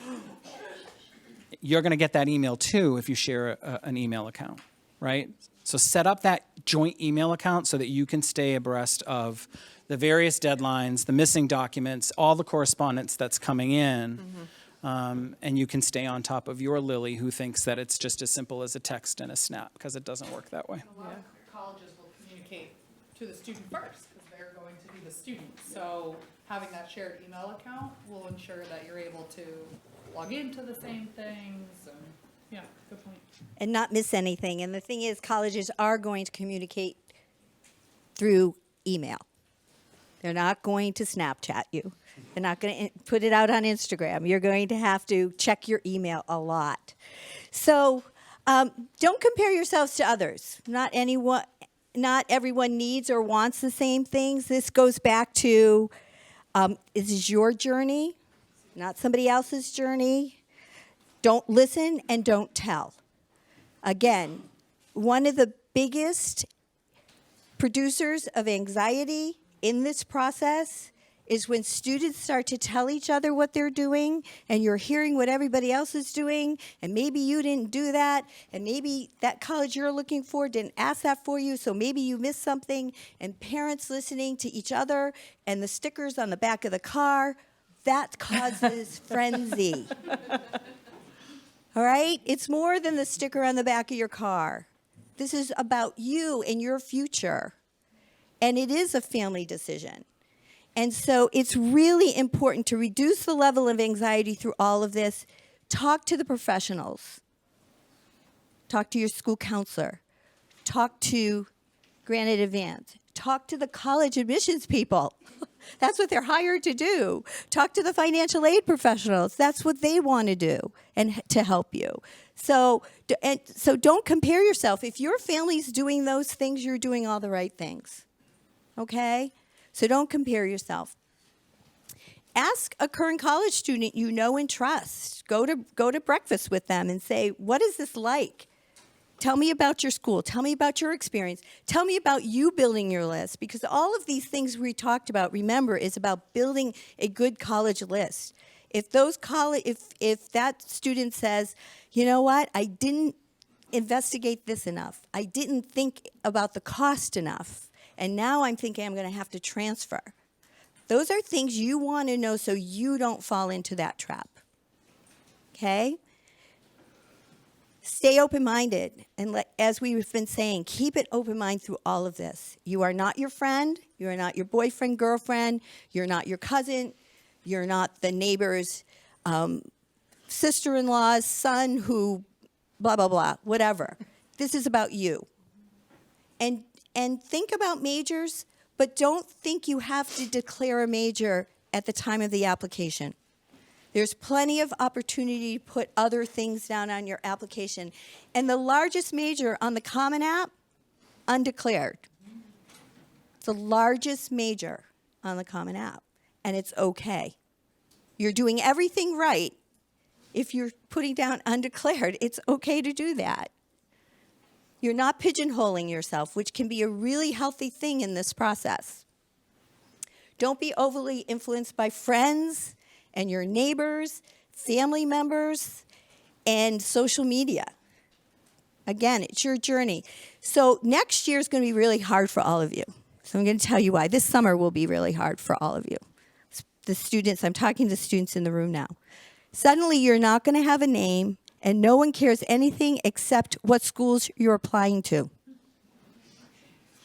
you're going to get that email too if you share an email account, right? So set up that joint email account so that you can stay abreast of the various deadlines, the missing documents, all the correspondence that's coming in. And you can stay on top of your Lily who thinks that it's just as simple as a text and a snap, because it doesn't work that way. A lot of colleges will communicate to the student first because they're going to be the student. So having that shared email account will ensure that you're able to log into the same things. And yeah, good point. And not miss anything. And the thing is, colleges are going to communicate through email. They're not going to Snapchat you. They're not going to put it out on Instagram. You're going to have to check your email a lot. So don't compare yourselves to others. Not everyone needs or wants the same things. This goes back to this is your journey, not somebody else's journey. Don't listen and don't tell. Again, one of the biggest producers of anxiety in this process is when students start to tell each other what they're doing, and you're hearing what everybody else is doing, and maybe you didn't do that, and maybe that college you're looking for didn't ask that for you, so maybe you missed something, and parents listening to each other, and the stickers on the back of the car, that causes frenzy. All right? It's more than the sticker on the back of your car. This is about you and your future. And it is a family decision. And so it's really important to reduce the level of anxiety through all of this. Talk to the professionals. Talk to your school counselor. Talk to Granite Advance. Talk to the college admissions people. That's what they're hired to do. Talk to the financial aid professionals. That's what they want to do and to help you. So don't compare yourself. If your family's doing those things, you're doing all the right things. Okay? So don't compare yourself. Ask a current college student you know and trust. Go to breakfast with them and say, what is this like? Tell me about your school. Tell me about your experience. Tell me about you building your list, because all of these things we talked about, remember, is about building a good college list. If that student says, you know what, I didn't investigate this enough. I didn't think about the cost enough. And now I'm thinking I'm going to have to transfer. Those are things you want to know so you don't fall into that trap. Okay? Stay open-minded. And as we've been saying, keep it open-minded through all of this. You are not your friend. You are not your boyfriend, girlfriend. You're not your cousin. You're not the neighbor's sister-in-law's son who blah, blah, blah, whatever. This is about you. And think about majors, but don't think you have to declare a major at the time of the application. There's plenty of opportunity to put other things down on your application. And the largest major on the Common App, undeclared. It's the largest major on the Common App, and it's okay. You're doing everything right. If you're putting down undeclared, it's okay to do that. You're not pigeonholing yourself, which can be a really healthy thing in this process. Don't be overly influenced by friends and your neighbors, family members, and social media. Again, it's your journey. So next year is going to be really hard for all of you. So I'm going to tell you why. This summer will be really hard for all of you. The students, I'm talking to the students in the room now. Suddenly you're not going to have a name, and no one cares anything except what schools you're applying to.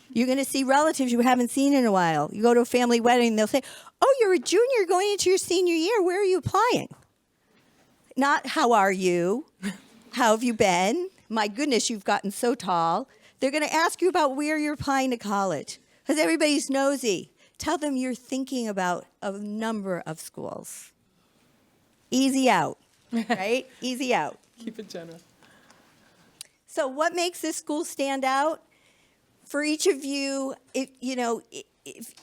You're going to see relatives you haven't seen in a while. You go to a family wedding, they'll say, oh, you're a junior going into your senior year. Where are you applying? Not, how are you? How have you been? My goodness, you've gotten so tall. They're going to ask you about where you're applying to college, because everybody's nosy. Tell them you're thinking about a number of schools. Easy out, right? Easy out. Keep it general. So what makes this school stand out? For each of you, if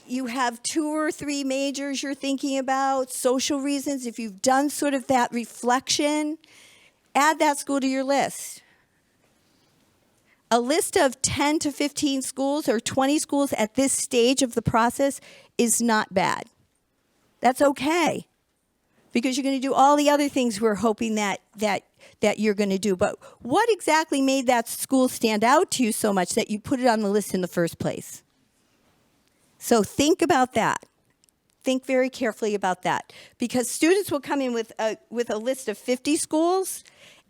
you have 2 or 3 majors you're thinking about, social reasons, if you've done sort of that reflection, add that school to your list. A list of 10 to 15 schools or 20 schools at this stage of the process is not bad. That's okay, because you're going to do all the other things we're hoping that you're going to do. But what exactly made that school stand out to you so much that you put it on the list in the first place? So think about that. Think very carefully about that, because students will come in with a list of 50 schools,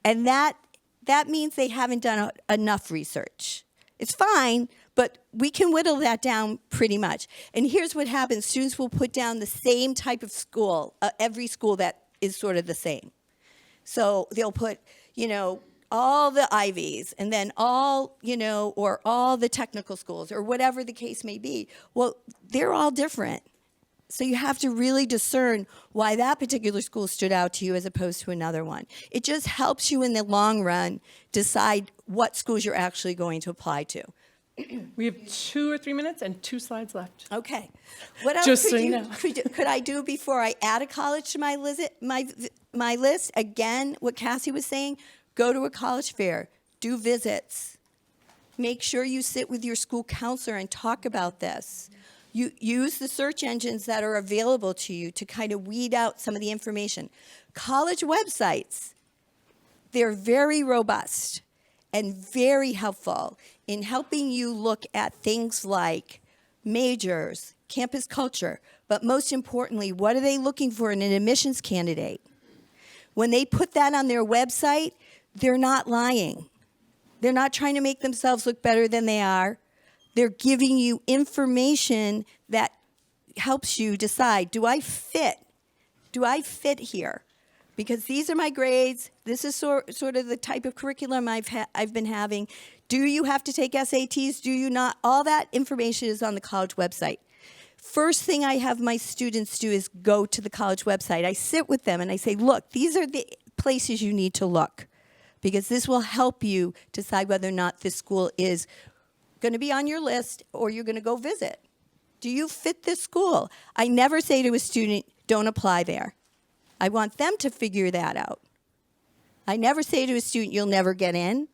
and that means they haven't done enough research. It's fine, but we can whittle that down pretty much. And here's what happens. Students will put down the same type of school, every school that is sort of the same. So they'll put, all the Ivies, and then all the technical schools, or whatever the case may be. Well, they're all different. So you have to really discern why that particular school stood out to you as opposed to another one. It just helps you in the long run decide what schools you're actually going to apply to. We have 2 or 3 minutes and 2 slides left. Okay. What else Just so you know. could I do before I add a college to my list? Again, what Cassie was saying, go to a college fair, do visits. Make sure you sit with your school counselor and talk about this. You use the search engines that are available to you to kind of weed out some of the information. College websites, they're very robust and very helpful in helping you look at things like majors, campus culture, but most importantly, what are they looking for in an admissions candidate? When they put that on their website, they're not lying. They're not trying to make themselves look better than they are. They're giving you information that helps you decide, do I fit? Do I fit here? Because these are my grades. This is sort of the type of curriculum I've been having. Do you have to take SATs? Do you not? All that information is on the college website. First thing I have my students do is go to the college website. I sit with them and I say, look, these are the places you need to look, because this will help you decide whether or not this school is going to be on your list or you're going to go visit. Do you fit this school? I never say to a student, don't apply there. I want them to figure that out. I never say to a student, you'll never get in.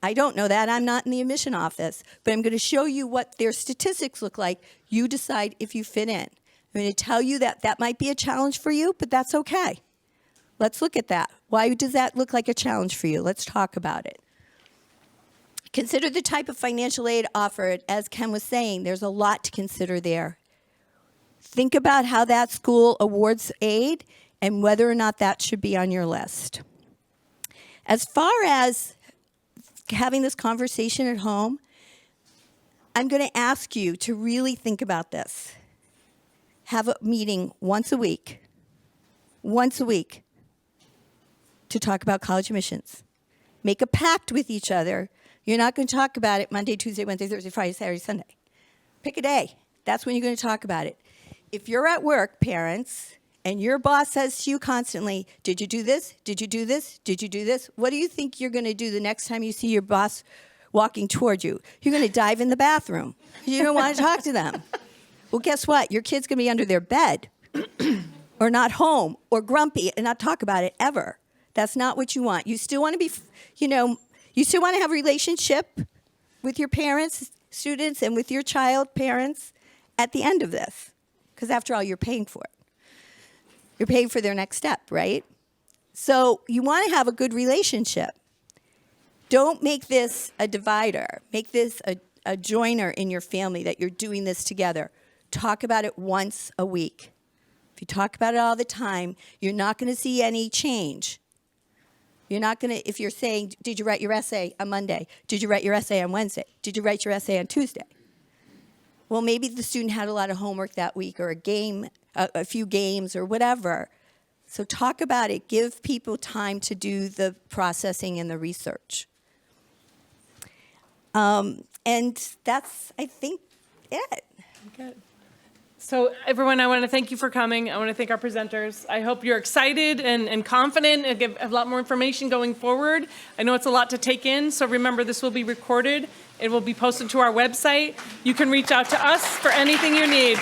I don't know that. I'm not in the admission office. But I'm going to show you what their statistics look like. You decide if you fit in. I'm going to tell you that that might be a challenge for you, but that's okay. Let's look at that. Why does that look like a challenge for you? Let's talk about it. Consider the type of financial aid offered. As Ken was saying, there's a lot to consider there. Think about how that school awards aid and whether or not that should be on your list. As far as having this conversation at home, I'm going to ask you to really think about this. Have a meeting once a week, to talk about college admissions. Make a pact with each other. You're not going to talk about it Monday, Tuesday, Wednesday, Thursday, Friday, Saturday, Sunday. Pick a day. That's when you're going to talk about it. If you're at work, parents, and your boss says to you constantly, did you do this? Did you do this? Did you do this? What do you think you're going to do the next time you see your boss walking toward you? You're going to dive in the bathroom. You don't want to talk to them. Well, guess what? Your kid's going to be under their bed or not home or grumpy and not talk about it ever. That's not what you want. You still want to be, you still want to have a relationship with your parents, students, and with your child, parents, at the end of this. Because after all, you're paying for it. You're paying for their next step, right? So you want to have a good relationship. Don't make this a divider. Make this a joiner in your family, that you're doing this together. Talk about it once a week. If you talk about it all the time, you're not going to see any change. You're not going to, if you're saying, did you write your essay on Monday? Did you write your essay on Wednesday? Did you write your essay on Tuesday? Well, maybe the student had a lot of homework that week, or a few games or whatever. So talk about it. Give people time to do the processing and the research. And that's, I think, it. Good. So everyone, I want to thank you for coming. I want to thank our presenters. I hope you're excited and confident and give a lot more information going forward. I know it's a lot to take in, so remember this will be recorded. It will be posted to our website. You can reach out to us for anything you need.